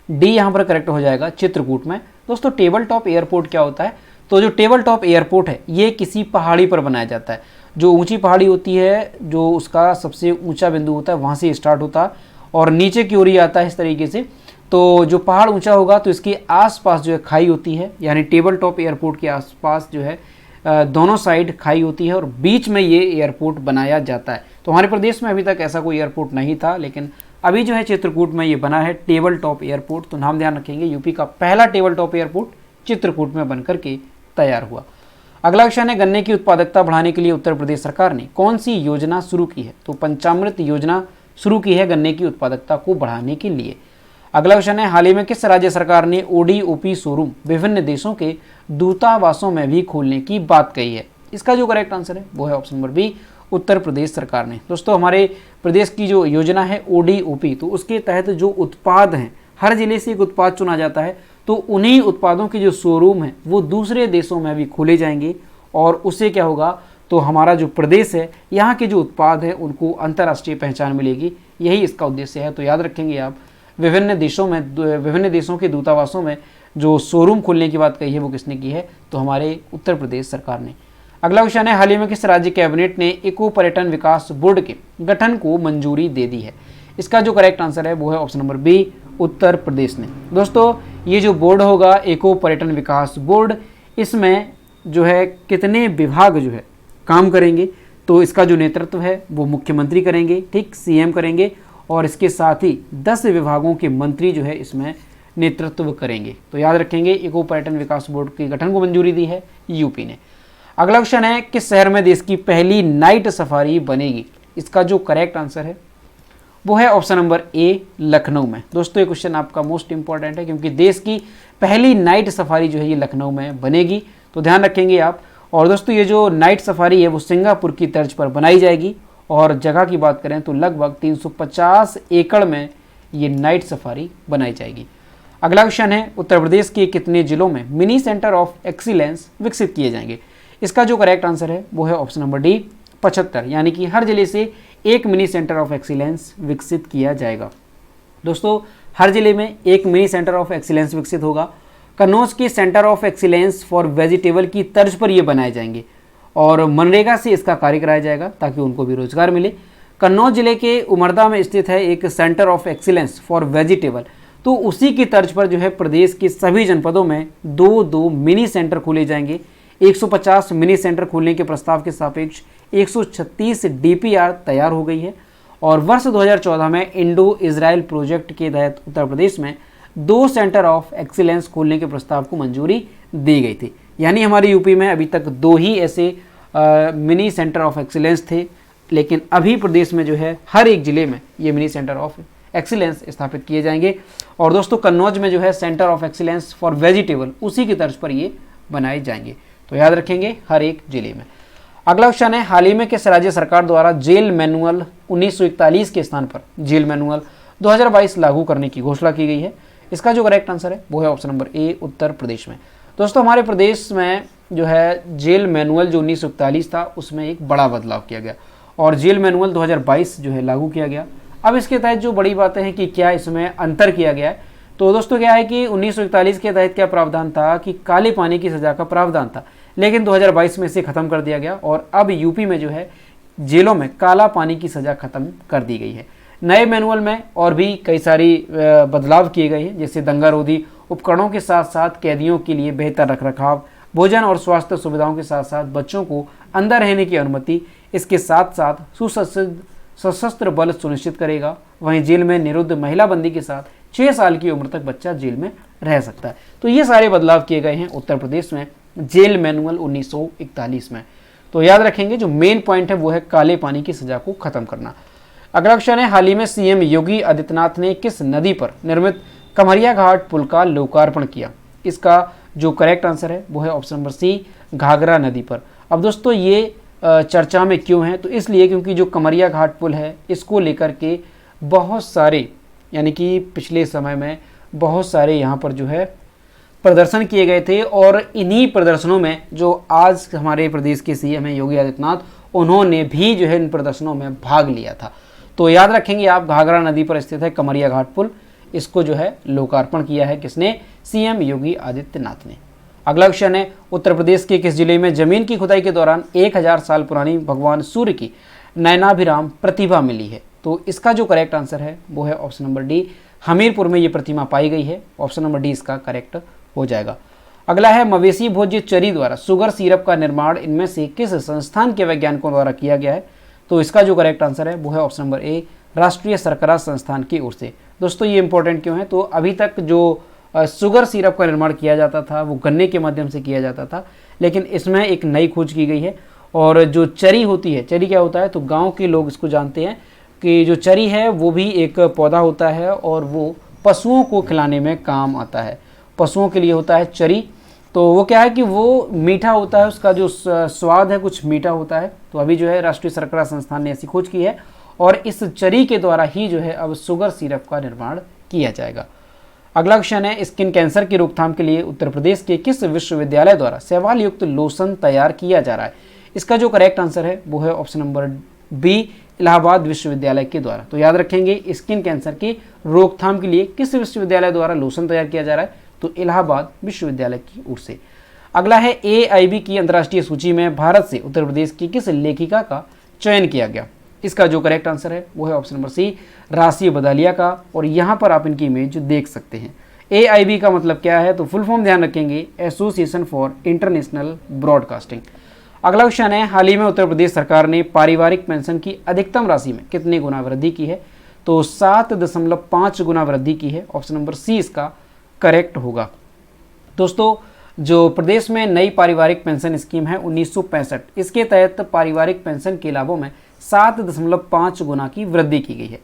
डी, यहां पर करेक्ट हो जाएगा, चित्रकूट में। दोस्तों टेबल टॉप एयरपोर्ट क्या होता है, तो जो टेबल टॉप एयरपोर्ट है ये किसी पहाड़ी पर बनाया जाता है। जो ऊंची पहाड़ी होती है, जो उसका सबसे ऊंचा बिंदु होता है वहां से स्टार्ट होता है और नीचे की ओर ही आता है इस तरीके से। तो जो पहाड़ ऊंचा होगा तो इसके आसपास जो है खाई होती है, यानी टेबल टॉप एयरपोर्ट के आसपास जो है दोनों साइड खाई होती है और बीच में ये एयरपोर्ट बनाया जाता है। तो हमारे प्रदेश में अभी तक ऐसा कोई एयरपोर्ट नहीं था, लेकिन अभी जो है चित्रकूट में ये बना है टेबल टॉप एयरपोर्ट। तो नाम ध्यान रखेंगे, यूपी का पहला टेबल टॉप एयरपोर्ट चित्रकूट में बनकर के तैयार हुआ। अगला क्वेश्चन है, गन्ने की उत्पादकता बढ़ाने के लिए उत्तर प्रदेश सरकार ने कौन सी योजना शुरू की है? तो पंचामृत योजना शुरू की है गन्ने की उत्पादकता को बढ़ाने के लिए। अगला क्वेश्चन है, हाल ही में किस राज्य सरकार ने ओडीओपी शोरूम विभिन्न देशों के दूतावासों में भी खोलने की बात कही है? इसका जो करेक्ट आंसर है वो है option number B, Uttar Pradesh सरकार ने। दोस्तों हमारे प्रदेश की जो योजना है ओडीओपी, तो उसके तहत जो उत्पाद हैं, हर जिले से एक उत्पाद चुना जाता है, तो उन्हीं उत्पादों के जो शोरूम हैं वो दूसरे देशों में भी खोले जाएंगे और उससे क्या होगा, तो हमारा जो प्रदेश है यहाँ के जो उत्पाद हैं उनको अंतर्राष्ट्रीय पहचान मिलेगी। यही इसका उद्देश्य है। तो याद रखेंगे आप, विभिन्न देशों के दूतावासों में जो शोरूम खोलने की बात कही है वो किसने की है, तो हमारे उत्तर प्रदेश सरकार ने। अगला क्वेश्चन है, हाल ही में किस राज्य कैबिनेट ने इको पर्यटन विकास बोर्ड के गठन को मंजूरी दे दी है? इसका जो करेक्ट आंसर है वो है option number B, Uttar Pradesh ने। दोस्तों ये जो बोर्ड होगा इको पर्यटन विकास बोर्ड, इसमें जो है कितने विभाग जो है काम करेंगे, तो इसका जो नेतृत्व है वो मुख्यमंत्री करेंगे, ठीक, सीएम करेंगे, और इसके साथ ही 10 विभागों के मंत्री जो है इसमें नेतृत्व करेंगे। तो याद रखेंगे इको पर्यटन विकास बोर्ड के गठन को मंजूरी दी है यूपी ने। अगला क्वेश्चन है, किस शहर में देश की पहली नाइट सफारी बनेगी? इसका जो करेक्ट आंसर है वो है ऑप्शन नंबर ए, लखनऊ में। दोस्तों ये क्वेश्चन आपका मोस्ट इंपॉर्टेंट है क्योंकि देश की पहली नाइट सफारी जो है ये लखनऊ में बनेगी, तो ध्यान रखेंगे आप। और दोस्तों ये जो नाइट सफारी है वो सिंगापुर की तर्ज पर बनाई जाएगी, और जगह की बात करें तो लगभग 350 एकड़ में ये नाइट सफारी बनाई जाएगी। अगला क्वेश्चन है, उत्तर प्रदेश के कितने जिलों में मिनी सेंटर ऑफ एक्सीलेंस विकसित किए जाएंगे? इसका जो करेक्ट आंसर है वो है ऑप्शन नंबर डी, 75, यानी कि हर जिले से एक मिनी सेंटर ऑफ एक्सीलेंस विकसित किया जाएगा। दोस्तों हर जिले में एक मिनी सेंटर ऑफ एक्सीलेंस विकसित होगा। कन्नौज के centre of excellence for vegetable की तर्ज पर ये बनाए जाएंगे, और मनरेगा से इसका कार्य कराया जाएगा ताकि उनको भी रोजगार मिले। कन्नौज जिले के उमरदा में स्थित है एक centre of excellence for vegetable, तो उसी की तर्ज पर जो है प्रदेश के सभी जनपदों में 2-2 मिनी सेंटर खोले जाएंगे। 150 मिनी सेंटर खोलने के प्रस्ताव के सापेक्ष 136 डीपीआर तैयार हो गई है, और वर्ष 2014 में इंडो इजराइल प्रोजेक्ट के तहत उत्तर प्रदेश में 2 सेंटर ऑफ एक्सीलेंस खोलने के प्रस्ताव को मंजूरी दी गई थी। यानी हमारे यूपी में अभी तक 2 ही ऐसे मिनी सेंटर ऑफ एक्सीलेंस थे, लेकिन अभी प्रदेश में जो है हर एक जिले में ये मिनी सेंटर ऑफ एक्सीलेंस स्थापित किए जाएंगे। और दोस्तों कन्नौज में जो है centre of excellence for vegetable उसी की तर्ज पर ये बनाए जाएंगे, तो याद रखेंगे हर एक जिले में। अगला क्वेश्चन है, हाल ही में किस राज्य सरकार द्वारा जेल मैनुअल 1941 के स्थान पर जेल मैनुअल 2022 लागू करने की घोषणा की गई है? इसका जो करेक्ट आंसर है वो है option number A, Uttar Pradesh में। दोस्तों हमारे प्रदेश में जो है जेल मैनुअल जो 1941 था उसमें एक बड़ा बदलाव किया गया, और जेल मैनुअल 2022 जो है लागू किया गया। अब इसके तहत जो बड़ी बातें हैं कि क्या इसमें अंतर किया गया है, तो दोस्तों क्या है कि 1941 के तहत क्या प्रावधान था कि काले पानी की सज़ा का प्रावधान था, लेकिन 2022 में इसे ख़त्म कर दिया गया, और अब यूपी में जो है जेलों में काला पानी की सज़ा ख़त्म कर दी गई है। नए मैनुअल में और भी कई सारी बदलाव किए गए हैं, जैसे दंगारोधी उपकरणों के साथ साथ कैदियों के लिए बेहतर रखरखाव, भोजन और स्वास्थ्य सुविधाओं के साथ साथ बच्चों को अंदर रहने की अनुमति, इसके साथ साथ सशस्त्र बल सुनिश्चित करेगा। वहीं जेल में निरुद्ध महिला बंदी के साथ 6 साल की उम्र तक बच्चा जेल में रह सकता है। तो ये सारे बदलाव किए गए हैं उत्तर प्रदेश में जेल मैनुअल 1941 में। तो याद रखेंगे जो मेन पॉइंट है वो है काले पानी की सजा को खत्म करना। अगला क्वेश्चन है, हाल ही में सीएम योगी आदित्यनाथ ने किस नदी पर निर्मित कमरिया घाट पुल का लोकार्पण किया? इसका जो करेक्ट आंसर है वो है ऑप्शन नंबर सी, घाघरा नदी पर। अब दोस्तों ये चर्चा में क्यों है, तो इसलिए क्योंकि जो कमरिया घाट पुल है इसको लेकर के बहुत सारे, यानी कि पिछले समय में बहुत सारे यहाँ पर जो है प्रदर्शन किए गए थे, और इन्हीं प्रदर्शनों में जो आज हमारे प्रदेश के सीएम हैं योगी आदित्यनाथ उन्होंने भी जो है इन प्रदर्शनों में भाग लिया था। तो याद रखेंगे आप, घाघरा नदी पर स्थित है कमरिया घाट पुल, इसको जो है लोकार्पण किया है किसने? सीएम योगी आदित्यनाथ ने। अगला क्वेश्चन है, उत्तर प्रदेश के किस जिले में जमीन की खुदाई के दौरान 1000 साल पुरानी भगवान सूर्य की नयनाभिराम प्रतिभा मिली है? तो इसका जो करेक्ट आंसर है वो है ऑप्शन नंबर डी, हमीरपुर में ये प्रतिमा पाई गई है। ऑप्शन नंबर डी इसका करेक्ट हो जाएगा। अगला है, मवेशी भोज्य चरी द्वारा शुगर सिरप का निर्माण इनमें से किस संस्थान के वैज्ञानिकों द्वारा किया गया है? तो इसका जो करेक्ट आंसर है वो है ऑप्शन नंबर ए, राष्ट्रीय शर्करा संस्थान की ओर से। दोस्तों ये इंपॉर्टेंट क्यों है, तो अभी तक जो शुगर सिरप का निर्माण किया जाता था वो गन्ने के माध्यम से किया जाता था, लेकिन इसमें एक नई खोज की गई है। और जो चरी होती है, चरी क्या होता है, तो गांव के लोग इसको जानते हैं कि जो चरी है वो भी एक पौधा होता है और वो पशुओं को खिलाने में काम आता है। पशुओं के लिए होता है चरी, तो वो क्या है कि वो मीठा होता है, उसका जो स्वाद है कुछ मीठा होता है। तो अभी जो है राष्ट्रीय शर्करा संस्थान ने ऐसी खोज की है, और इस चरी के द्वारा ही जो है अब शुगर सिरप का निर्माण किया जाएगा। अगला क्वेश्चन है, स्किन कैंसर की रोकथाम के लिए उत्तर प्रदेश के किस विश्वविद्यालय द्वारा शैवाल युक्त लोशन तैयार किया जा रहा है? इसका जो करेक्ट आंसर है वो है ऑप्शन नंबर बी, इलाहाबाद विश्वविद्यालय के द्वारा। तो याद रखेंगे स्किन कैंसर की रोकथाम के लिए किस विश्वविद्यालय द्वारा लोशन तैयार किया जा रहा है? तो इलाहाबाद विश्वविद्यालय की ओर से। अगला है AIB की अंतर्राष्ट्रीय सूची में भारत से उत्तर प्रदेश की किस लेखिका का चयन किया गया। इसका जो करेक्ट आंसर है वो है ऑप्शन नंबर सी, राशि बदालिया का। और यहाँ पर आप इनकी इमेज देख सकते हैं। AIB का मतलब क्या है, तो फुल फॉर्म ध्यान रखेंगे, एसोसिएशन फॉर इंटरनेशनल ब्रॉडकास्टिंग। अगला क्वेश्चन है, हाल ही में उत्तर प्रदेश सरकार ने पारिवारिक पेंशन की अधिकतम राशि में कितने गुना वृद्धि की है, तो 7.5 गुना वृद्धि की है। ऑप्शन नंबर सी इसका करेक्ट होगा। दोस्तों, जो प्रदेश में नई पारिवारिक पेंशन स्कीम है 1965, इसके तहत पारिवारिक पेंशन के लाभों में 7.5 गुना की वृद्धि की गई है।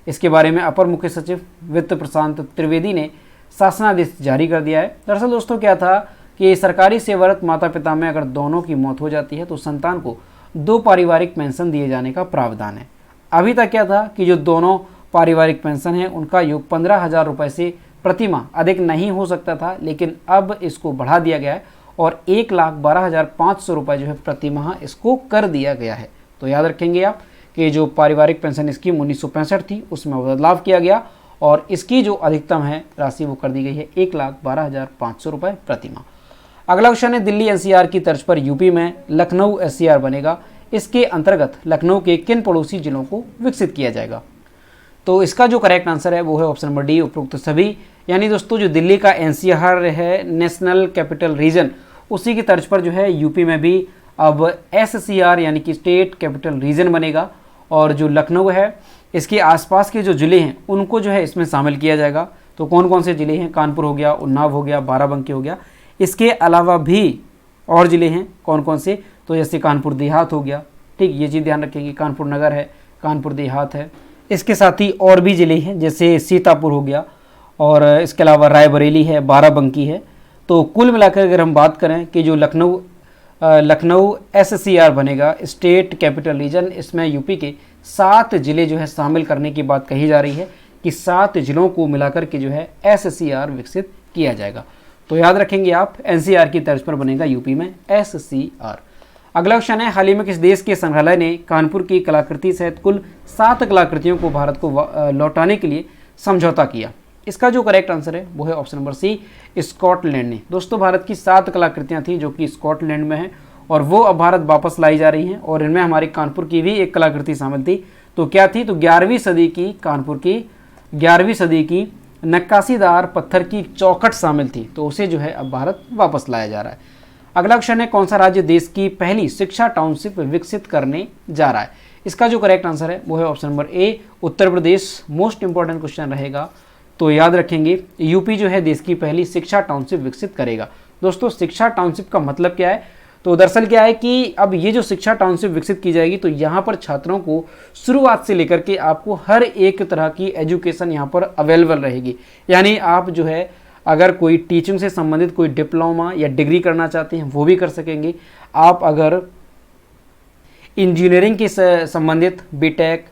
इसके बारे में अपर मुख्य सचिव वित्त प्रशांत त्रिवेदी ने शासनादेश जारी कर दिया है। दरअसल दोस्तों क्या था कि सरकारी सेवारत माता पिता में अगर दोनों की मौत हो जाती है तो संतान को 2 पारिवारिक पेंशन दिए जाने का प्रावधान है। अभी तक क्या था कि जो दोनों पारिवारिक पेंशन है उनका योग 15,000 रुपये से प्रति माह अधिक नहीं हो सकता था, लेकिन अब इसको बढ़ा दिया गया है और 1,12,500 रुपये जो है प्रति माह इसको कर दिया गया है। तो याद रखेंगे आप कि जो पारिवारिक पेंशन स्कीम 1965 थी उसमें बदलाव किया गया और इसकी जो अधिकतम है राशि वो कर दी गई है 1,12,500 रुपये प्रति माह। अगला क्वेश्चन है, दिल्ली NCR की तर्ज पर यूपी में लखनऊ SCR बनेगा। इसके अंतर्गत लखनऊ के किन पड़ोसी जिलों को विकसित किया जाएगा, तो इसका जो करेक्ट आंसर है वो है ऑप्शन नंबर डी, उपरोक्त सभी। यानी दोस्तों जो दिल्ली का NCR है, नेशनल कैपिटल रीजन, उसी की तर्ज पर जो है यूपी में भी अब SCR यानी कि स्टेट कैपिटल रीजन बनेगा। और जो लखनऊ है इसके आसपास के जो ज़िले हैं उनको जो है इसमें शामिल किया जाएगा। तो कौन कौन से ज़िले हैं, कानपुर हो गया, उन्नाव हो गया, बाराबंकी हो गया। इसके अलावा भी और ज़िले हैं, कौन कौन से, तो जैसे कानपुर देहात हो गया, ठीक, ये चीज़ ध्यान रखेंगे, कानपुर नगर है, कानपुर देहात है। इसके साथ ही और भी ज़िले हैं जैसे सीतापुर हो गया और इसके अलावा रायबरेली है, बाराबंकी है। तो कुल मिलाकर अगर हम बात करें कि जो लखनऊ SCR बनेगा, स्टेट कैपिटल रीजन, इसमें यूपी के 7 ज़िले जो है शामिल करने की बात कही जा रही है कि 7 ज़िलों को मिलाकर के जो है SCR विकसित किया जाएगा। तो याद रखेंगे आप, NCR की तर्ज पर बनेगा यूपी में SCR। अगला क्वेश्चन है, हाल ही में किस देश के संग्रहालय ने कानपुर की कलाकृति सहित कुल 7 कलाकृतियों को भारत को लौटाने के लिए समझौता किया। इसका जो करेक्ट आंसर है वो है ऑप्शन नंबर सी, स्कॉटलैंड ने। दोस्तों भारत की 7 कलाकृतियां थी जो कि स्कॉटलैंड में हैं और वो अब भारत वापस लाई जा रही हैं और इनमें हमारी कानपुर की भी एक कलाकृति शामिल थी। तो क्या थी, तो 11वीं सदी की, कानपुर की 11वीं सदी की नक्काशीदार पत्थर की चौखट शामिल थी। तो उसे जो है अब भारत वापस लाया जा रहा है। अगला क्वेश्चन है, कौन सा राज्य देश की पहली शिक्षा टाउनशिप विकसित करने जा रहा है। इसका जो करेक्ट आंसर है वो है option number A, Uttar Pradesh. Most important question रहेगा, तो याद रखेंगे यूपी जो है देश की पहली शिक्षा टाउनशिप विकसित करेगा। दोस्तों शिक्षा टाउनशिप का मतलब क्या है, तो दरअसल क्या है कि अब ये जो शिक्षा टाउनशिप विकसित की जाएगी तो यहाँ पर छात्रों को शुरुआत से लेकर के आपको हर एक तरह की एजुकेशन यहाँ पर अवेलेबल रहेगी। यानी आप जो है अगर कोई टीचिंग से संबंधित कोई डिप्लोमा या डिग्री करना चाहते हैं वो भी कर सकेंगे। आप अगर इंजीनियरिंग के संबंधित बीटेक,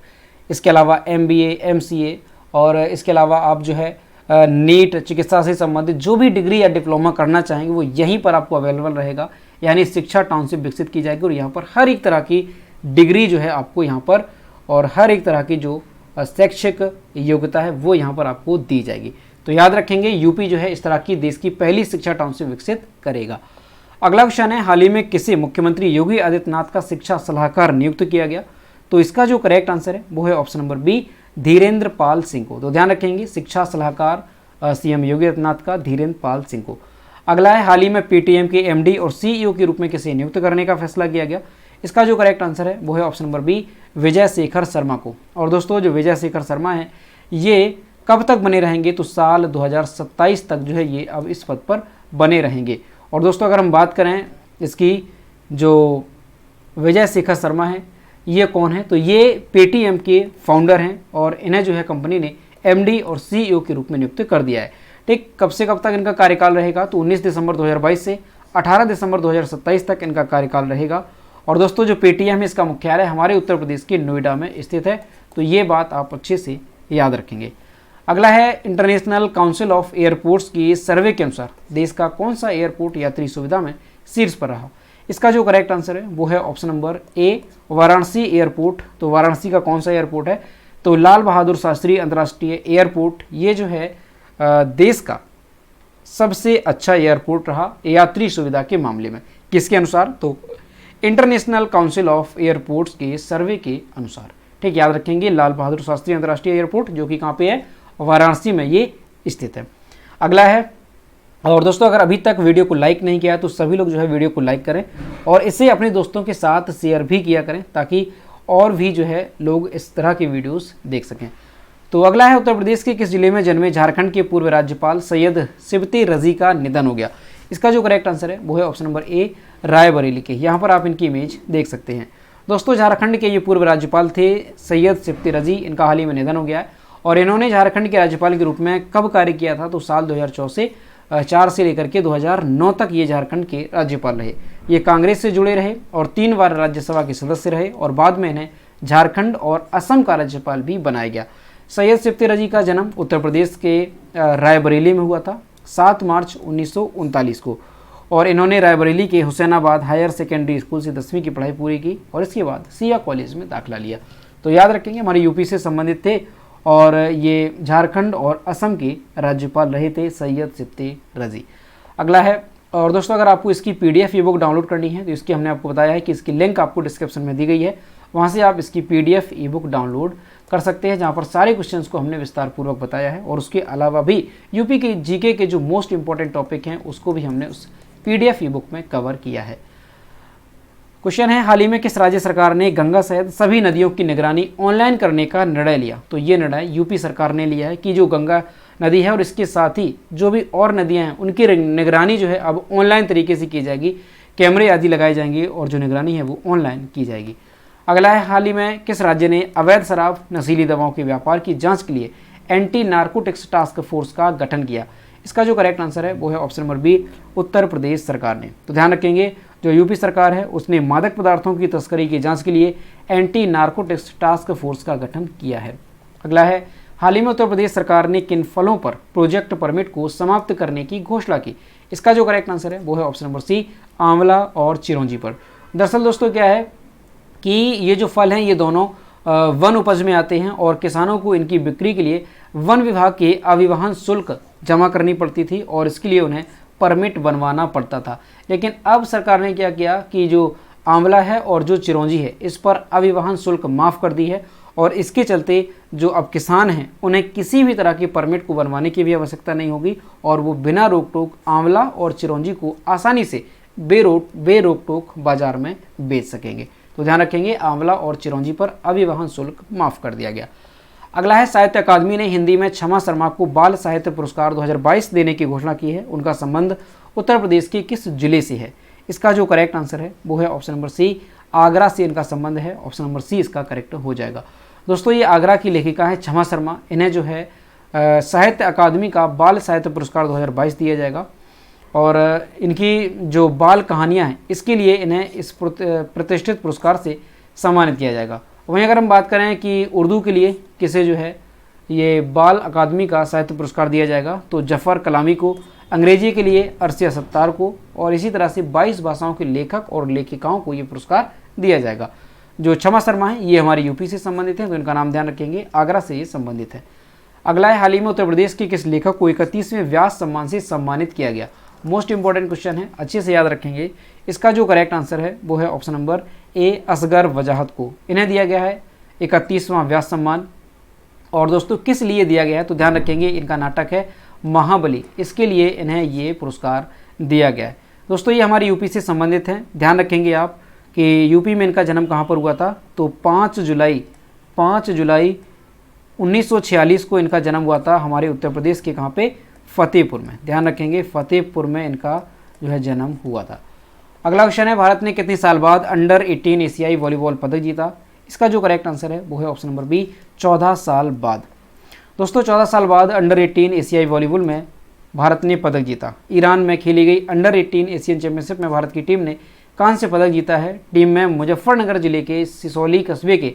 इसके अलावा MBA, MCA और इसके अलावा आप जो है नीट, चिकित्सा से संबंधित जो भी डिग्री या डिप्लोमा करना चाहेंगे वो यहीं पर आपको अवेलेबल रहेगा। यानी शिक्षा टाउनशिप विकसित की जाएगी और यहाँ पर हर एक तरह की डिग्री जो है आपको यहाँ पर और हर एक तरह की जो शैक्षिक योग्यता है वो यहाँ पर आपको दी जाएगी। तो याद रखेंगे यूपी जो है इस तरह की देश की पहली शिक्षा टाउनशिप विकसित करेगा। अगला क्वेश्चन है, हाल ही में किसे मुख्यमंत्री योगी आदित्यनाथ का शिक्षा सलाहकार नियुक्त किया गया। तो इसका जो करेक्ट आंसर है वो है option number B, Dhirendra Pal Singh को। तो ध्यान रखेंगे शिक्षा सलाहकार CM योगी आदित्यनाथ का धीरेन्द्र पाल सिंह को। अगला है, हाल ही में PTM के MD और CEO के रूप में किसे नियुक्त करने का फैसला किया गया। इसका जो करेक्ट आंसर है वो है option number B, Vijay Shekhar Sharma को। और दोस्तों जो विजय शेखर शर्मा है ये कब तक बने रहेंगे, तो साल 2027 तक जो है ये अब इस पद पर बने रहेंगे। और दोस्तों अगर हम बात करें इसकी, जो विजय शेखर शर्मा है ये कौन है, तो ये PTM के फाउंडर हैं और इन्हें जो है कंपनी ने MD और CEO के रूप में नियुक्त कर दिया है। ठीक, कब से कब तक इनका कार्यकाल रहेगा, तो 19 दिसंबर 2022 से 18 दिसंबर 2027 तक इनका कार्यकाल रहेगा। और दोस्तों जो PTM है इसका मुख्यालय हमारे उत्तर प्रदेश के नोएडा में स्थित है। तो ये बात आप अच्छे से याद रखेंगे। अगला है, इंटरनेशनल काउंसिल ऑफ एयरपोर्ट्स की सर्वे के अनुसार देश का कौन सा एयरपोर्ट यात्री सुविधा में शीर्ष पर रहा। इसका जो करेक्ट आंसर है वो है option number A, Varanasi airport. तो वाराणसी का कौन सा एयरपोर्ट है, तो लाल बहादुर शास्त्री अंतर्राष्ट्रीय एयरपोर्ट। ये जो है देश का सबसे अच्छा एयरपोर्ट रहा यात्री सुविधा के मामले में। किसके अनुसार? तो इंटरनेशनल काउंसिल ऑफ एयरपोर्ट्स के सर्वे के अनुसार। ठीक, याद रखेंगे, लाल बहादुर शास्त्री अंतर्राष्ट्रीय एयरपोर्ट जो कि कहाँ पे है? वाराणसी में ये स्थित है। अगला है, और दोस्तों अगर अभी तक वीडियो को लाइक नहीं किया तो सभी लोग जो है वीडियो को लाइक करें और इसे अपने दोस्तों के साथ शेयर भी किया करें ताकि और भी जो है लोग इस तरह की वीडियोस देख सकें। तो अगला है, उत्तर प्रदेश के किस जिले में जन्मे झारखंड के पूर्व राज्यपाल सैयद सिबती रजी का निधन हो गया? इसका जो करेक्ट आंसर है वो है ऑप्शन नंबर ए, रायबरेली के। यहाँ पर आप इनकी इमेज देख सकते हैं। दोस्तों झारखंड के ये पूर्व राज्यपाल थे सैयद सिबती रजी, इनका हाल ही में निधन हो गया है और इन्होंने झारखंड के राज्यपाल के रूप में कब कार्य किया था? तो साल 2004 से लेकर के 2009 तक ये झारखंड के राज्यपाल रहे। ये कांग्रेस से जुड़े रहे और 3 बार राज्यसभा के सदस्य रहे और बाद में इन्हें झारखंड और असम का राज्यपाल भी बनाया गया। सैयद सिबती रजी का जन्म उत्तर प्रदेश के रायबरेली में हुआ था 7 मार्च 1939 को और इन्होंने रायबरेली के हुसैनाबाद हायर सेकेंडरी स्कूल से 10वीं की पढ़ाई पूरी की और इसके बाद सिया कॉलेज में दाखिला लिया। तो याद रखेंगे, हमारे यूपी से संबंधित थे और ये झारखंड और असम के राज्यपाल रहे थे सैयद सिबती रजी। अगला है, और दोस्तों अगर आपको इसकी PDF ई बुक डाउनलोड करनी है तो इसकी हमने आपको बताया है कि इसकी लिंक आपको डिस्क्रिप्शन में दी गई है, वहाँ से आप इसकी PDF ई बुक डाउनलोड कर सकते हैं जहाँ पर सारे क्वेश्चंस को हमने विस्तार पूर्वक बताया है और उसके अलावा भी यूपी के जीके के जो मोस्ट इंपॉर्टेंट टॉपिक हैं उसको भी हमने उस PDF ई बुक में कवर किया है। क्वेश्चन है, हाल ही में किस राज्य सरकार ने गंगा सहित सभी नदियों की निगरानी ऑनलाइन करने का निर्णय लिया? तो ये निर्णय यूपी सरकार ने लिया है कि जो गंगा नदी है और इसके साथ ही जो भी और नदियां हैं उनकी निगरानी जो है अब ऑनलाइन तरीके से की जाएगी, कैमरे आदि लगाए जाएंगे और जो निगरानी है वो ऑनलाइन की जाएगी। अगला है, हाल ही में किस राज्य ने अवैध शराब नशीली दवाओं के व्यापार की जाँच के लिए एंटी नार्कोटिक्स टास्क फोर्स का गठन किया? इसका जो करेक्ट आंसर है वो है option number B, Uttar Pradesh सरकार ने। तो ध्यान रखेंगे, जो यूपी सरकार है उसने मादक पदार्थों की तस्करी की जांच के लिए एंटी नार्कोटिक्स टास्क फोर्स का गठन किया है। अगला है, हाल ही में उत्तर प्रदेश सरकार ने किन फलों पर प्रोजेक्ट परमिट को समाप्त करने की घोषणा की? इसका जो करेक्ट आंसर है वो है ऑप्शन नंबर सी, आंवला और चिरौंजी पर। दरअसल दोस्तों क्या है कि ये जो फल हैं ये दोनों वन उपज में आते हैं और किसानों को इनकी बिक्री के लिए वन विभाग के अविवाहन शुल्क जमा करनी पड़ती थी और इसके लिए उन्हें परमिट बनवाना पड़ता था। लेकिन अब सरकार ने क्या किया कि जो आंवला है और जो चिरौंजी है इस पर अविवाहन शुल्क माफ़ कर दी है और इसके चलते जो अब किसान हैं उन्हें किसी भी तरह की परमिट को बनवाने की भी आवश्यकता नहीं होगी और वो बिना रोक टोक आंवला और चिरौंजी को आसानी से बेरोक टोक बाजार में बेच सकेंगे। तो ध्यान रखेंगे, आंवला और चिरौंजी पर अविवाहन शुल्क माफ़ कर दिया गया। अगला है, साहित्य अकादमी ने हिंदी में क्षमा शर्मा को बाल साहित्य पुरस्कार 2022 देने की घोषणा की है। उनका संबंध उत्तर प्रदेश के किस जिले से है? इसका जो करेक्ट आंसर है वो है ऑप्शन नंबर सी, आगरा से इनका संबंध है। ऑप्शन नंबर सी इसका करेक्ट हो जाएगा। दोस्तों ये आगरा की लेखिका है क्षमा शर्मा, इन्हें जो है साहित्य अकादमी का बाल साहित्य पुरस्कार 2022 दिया जाएगा और इनकी जो बाल कहानियाँ हैं इसके लिए इन्हें इस प्रतिष्ठित पुरस्कार से सम्मानित किया जाएगा। वहीं अगर हम बात करें कि उर्दू के लिए किसे जो है ये बाल अकादमी का साहित्य पुरस्कार दिया जाएगा तो जफ़र कलामी को, अंग्रेजी के लिए अरसिया सत्तार को और इसी तरह से 22 भाषाओं के लेखक और लेखिकाओं को ये पुरस्कार दिया जाएगा। जो क्षमा शर्मा है ये हमारे यूपी से संबंधित हैं तो इनका नाम ध्यान रखेंगे, आगरा से ये संबंधित है। अगला है, हाल ही में उत्तर प्रदेश के किस लेखक को 31वें व्यास सम्मान से सम्मानित किया गया? मोस्ट इंपॉर्टेंट क्वेश्चन है, अच्छे से याद रखेंगे। इसका जो करेक्ट आंसर है वो है ऑप्शन नंबर ए, असगर वजाहत को। इन्हें दिया गया है 31वां व्यास सम्मान और दोस्तों किस लिए दिया गया है तो ध्यान रखेंगे, इनका नाटक है महाबली, इसके लिए इन्हें ये पुरस्कार दिया गया है। दोस्तों ये हमारे यूपी से संबंधित हैं। ध्यान रखेंगे आप कि यूपी में इनका जन्म कहाँ पर हुआ था तो 5 जुलाई 1946 को इनका जन्म हुआ था हमारे उत्तर प्रदेश के कहाँ पे, फतेहपुर में। ध्यान रखेंगे फतेहपुर में इनका जो है जन्म हुआ था। अगला क्वेश्चन है, भारत ने कितने साल बाद अंडर 18 एशियाई वॉलीबॉल पदक जीता? इसका जो करेक्ट आंसर है वो है ऑप्शन नंबर बी, 14 साल बाद। दोस्तों 14 साल बाद अंडर 18 एशियाई वॉलीबॉल में भारत ने पदक जीता। ईरान में खेली गई अंडर 18 एशियन चैंपियनशिप में भारत की टीम ने कांस्य पदक जीता है। टीम में मुजफ्फरनगर जिले के सिसोली कस्बे के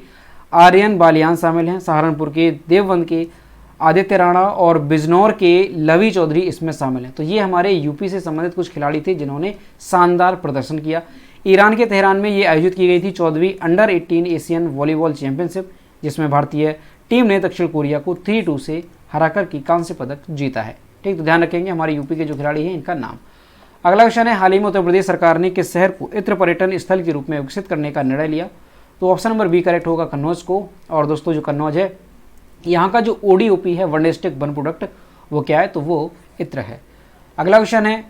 आर्यन बालियान शामिल हैं, सहारनपुर के देवबंद के आदित्य राणा और बिजनौर के लवी चौधरी इसमें शामिल हैं। तो ये हमारे यूपी से संबंधित कुछ खिलाड़ी थे जिन्होंने शानदार प्रदर्शन किया। ईरान के तेहरान में ये आयोजित की गई थी 14वीं अंडर 18 एशियन वॉलीबॉल चैंपियनशिप, जिसमें भारतीय टीम ने दक्षिण कोरिया को 3-2 से हराकर की कांस्य पदक जीता है। ठीक, तो ध्यान रखेंगे हमारे यूपी के जो खिलाड़ी हैं इनका नाम। अगला क्वेश्चन है, हाल ही में उत्तर प्रदेश सरकार ने किस शहर को इत्र पर्यटन स्थल के रूप में विकसित करने का निर्णय लिया? तो ऑप्शन नंबर बी करेक्ट होगा, कन्नौज को। और दोस्तों जो कन्नौज है, यहाँ का जो ODOP है, वन डिस्ट्रिक्ट वन प्रोडक्ट, वो क्या है? तो वो इत्र है। अगला क्वेश्चन है,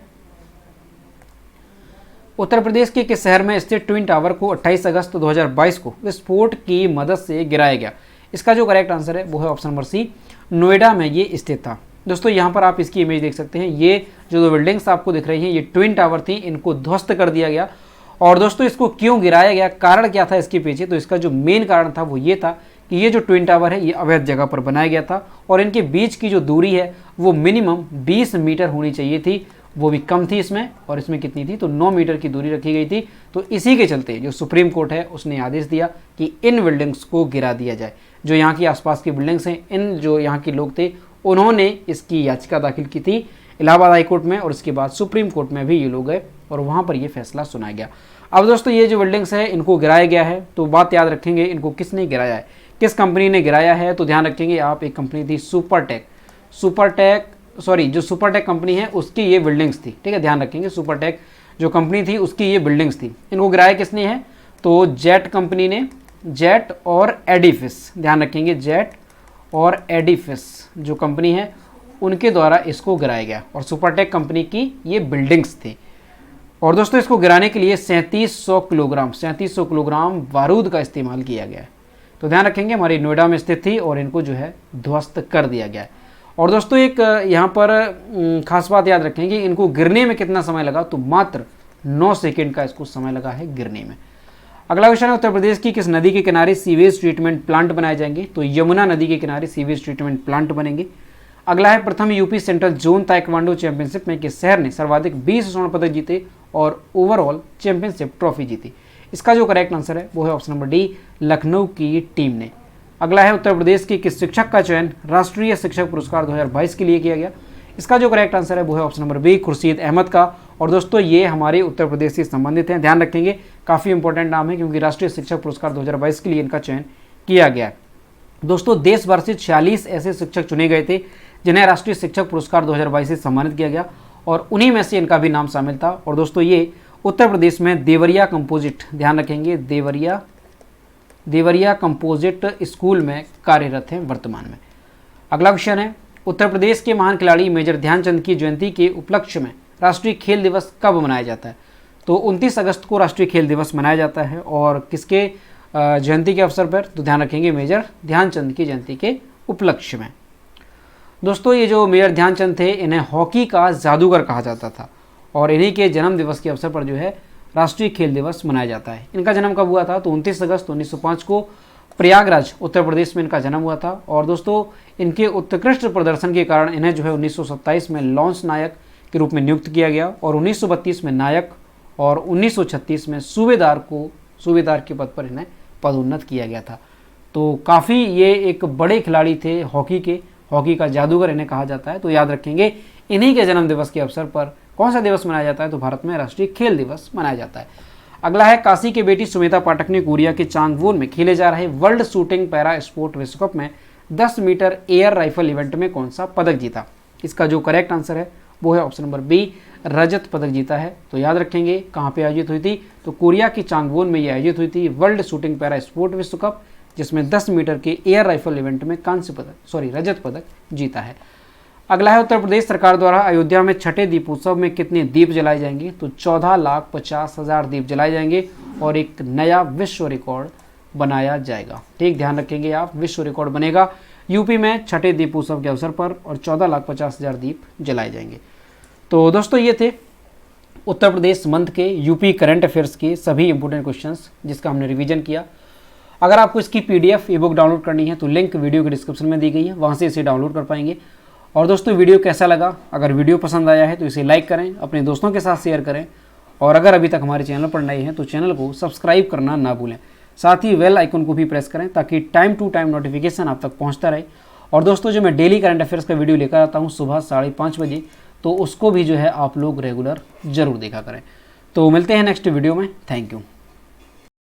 उत्तर प्रदेश के किस शहर में स्थित ट्विन टावर को 28 अगस्त 2022 को विस्फोट की मदद से गिराया गया? इसका जो करेक्ट आंसर है वो है ऑप्शन नंबर सी, नोएडा में ये स्थित था। दोस्तों यहाँ पर आप इसकी इमेज देख सकते हैं, ये जो दो बिल्डिंग्स आपको दिख रही हैं ये ट्विन टावर थी, इनको ध्वस्त कर दिया गया। और दोस्तों इसको क्यों गिराया गया, कारण क्या था इसके पीछे? तो इसका जो मेन कारण था वो ये था कि ये जो ट्विन टावर है ये अवैध जगह पर बनाया गया था और इनके बीच की जो दूरी है वो मिनिमम 20 मीटर होनी चाहिए थी, वो भी कम थी इसमें। और इसमें कितनी थी? तो 9 मीटर की दूरी रखी गई थी। तो इसी के चलते जो सुप्रीम कोर्ट है उसने आदेश दिया कि इन बिल्डिंग्स को गिरा दिया जाए। जो यहाँ की आसपास की बिल्डिंग्स हैं, इन जो यहाँ के लोग थे उन्होंने इसकी याचिका दाखिल की थी इलाहाबाद हाई कोर्ट में, और उसके बाद सुप्रीम कोर्ट में भी ये लोग गए और वहाँ पर ये फैसला सुनाया गया। अब दोस्तों ये जो बिल्डिंग्स है इनको गिराया गया है, तो बात याद रखेंगे इनको किसने गिराया है, किस कंपनी ने गिराया है? तो ध्यान रखेंगे आप, एक कंपनी थी जो सुपरटेक कंपनी है उसकी ये बिल्डिंग्स थी। ठीक है, ध्यान रखेंगे, सुपरटेक जो कंपनी थी उसकी ये बिल्डिंग्स थी। इनको गिराया किसने है? तो जेट कंपनी ने, जेट और एडिफिस, ध्यान रखेंगे, जेट और एडिफिस जो कंपनी है उनके द्वारा इसको गिराया गया और सुपरटेक कंपनी की ये बिल्डिंग्स थी। और दोस्तों इसको गिराने के लिए 3700 किलोग्राम बारूद का इस्तेमाल किया गया है। तो ध्यान रखेंगे हमारी नोएडा में स्थित थी और इनको जो है ध्वस्त कर दिया गया है। और दोस्तों एक यहाँ पर खास बात याद रखेंगे, इनको गिरने में कितना समय लगा? तो मात्र 9 सेकंड का इसको समय लगा है गिरने में। अगला क्वेश्चन है, उत्तर प्रदेश की किस नदी के किनारे सीवेज ट्रीटमेंट प्लांट बनाए जाएंगे? तो यमुना नदी के किनारे सीवेज ट्रीटमेंट प्लांट बनेंगे। अगला है, प्रथम UP central zone taekwondo championship में किस शहर ने सर्वाधिक 20 स्वर्ण पदक जीते और ओवरऑल चैंपियनशिप ट्रॉफी जीती? इसका जो करेक्ट आंसर है वो है ऑप्शन नंबर डी, लखनऊ की टीम ने। अगला है, उत्तर प्रदेश के किस शिक्षक का चयन राष्ट्रीय शिक्षक पुरस्कार 2022 के लिए किया गया? इसका जो करेक्ट आंसर है वो है option number B, Khurshid Ahmad का। और दोस्तों ये हमारे उत्तर प्रदेश से संबंधित हैं, ध्यान रखेंगे, काफ़ी इंपॉर्टेंट नाम है क्योंकि राष्ट्रीय शिक्षक पुरस्कार 2022 के लिए इनका चयन किया गया है। दोस्तों देश भर से 46 ऐसे शिक्षक चुने गए थे जिन्हें राष्ट्रीय शिक्षक पुरस्कार 2022 से सम्मानित किया गया और उन्हीं में से इनका भी नाम शामिल था। और दोस्तों ये उत्तर प्रदेश में देवरिया कंपोजिट, ध्यान रखेंगे, देवरिया कंपोजिट स्कूल में कार्यरत हैं वर्तमान में। अगला क्वेश्चन है, उत्तर प्रदेश के महान खिलाड़ी मेजर ध्यानचंद की जयंती के उपलक्ष्य में राष्ट्रीय खेल दिवस कब मनाया जाता है? तो 29 अगस्त को राष्ट्रीय खेल दिवस मनाया जाता है। और किसके जयंती के अवसर पर? तो ध्यान रखेंगे मेजर ध्यानचंद की जयंती के उपलक्ष्य में। दोस्तों ये जो मेजर ध्यानचंद थे इन्हें हॉकी का जादूगर कहा जाता था और इन्हीं के जन्म दिवस के अवसर पर जो है राष्ट्रीय खेल दिवस मनाया जाता है। इनका जन्म कब हुआ था? तो 29 अगस्त 1905 को प्रयागराज उत्तर प्रदेश में इनका जन्म हुआ था। और दोस्तों इनके उत्कृष्ट प्रदर्शन के कारण इन्हें जो है 1927 में लॉन्स नायक के रूप में नियुक्त किया गया और 1932 में नायक और 1936 में सूबेदार के पद पर इन्हें पदोन्नत किया गया था। तो काफ़ी ये एक बड़े खिलाड़ी थे हॉकी का जादूगर इन्हें कहा जाता है। तो याद रखेंगे इन्हीं के जन्म दिवस के अवसर पर कौन सा दिवस मनाया जाता है? तो भारत में राष्ट्रीय खेल दिवस मनाया जाता है। अगला है, काशी की बेटी सुमेधा पाठक ने कोरिया के चांगवोन में खेले जा रहे वर्ल्ड शूटिंग पैरा स्पोर्ट विश्व कप में 10 मीटर एयर राइफल इवेंट में कौन सा पदक जीता? इसका जो करेक्ट आंसर है वो है ऑप्शन नंबर बी, रजत पदक जीता है। तो याद रखेंगे कहाँ पे आयोजित हुई थी? तो कोरिया की चांगवोन में ये आयोजित हुई थी वर्ल्ड शूटिंग पैरा स्पोर्ट विश्व कप, जिसमें 10 मीटर के एयर राइफल इवेंट में रजत पदक जीता है। अगला है, उत्तर प्रदेश सरकार द्वारा अयोध्या में छठे दीपोत्सव में कितने दीप जलाए जाएंगे? तो 14,50,000 दीप जलाए जाएंगे और एक नया विश्व रिकॉर्ड बनाया जाएगा। ठीक, ध्यान रखेंगे आप, विश्व रिकॉर्ड बनेगा यूपी में छठे दीपोत्सव के अवसर पर और 14,50,000 दीप जलाए जाएंगे। तो दोस्तों ये थे उत्तर प्रदेश मंथ के यूपी करंट अफेयर्स के सभी इंपॉर्टेंट क्वेश्चंस जिसका हमने रिवीजन किया। अगर आपको इसकी PDF ई बुक डाउनलोड करनी है तो लिंक वीडियो के डिस्क्रिप्शन में दी गई है, वहाँ से इसे डाउनलोड कर पाएंगे। और दोस्तों वीडियो कैसा लगा? अगर वीडियो पसंद आया है तो इसे लाइक करें, अपने दोस्तों के साथ शेयर करें और अगर अभी तक हमारे चैनल पर नए हैं तो चैनल को सब्सक्राइब करना ना भूलें। साथ ही बेल आइकन को भी प्रेस करें ताकि टाइम टू टाइम नोटिफिकेशन आप तक पहुंचता रहे। और दोस्तों जो मैं डेली करंट अफेयर्स का वीडियो लेकर आता हूं सुबह 5:30 बजे, तो उसको भी जो है आप लोग रेगुलर ज़रूर देखा करें। तो मिलते हैं नेक्स्ट वीडियो में। Thank you.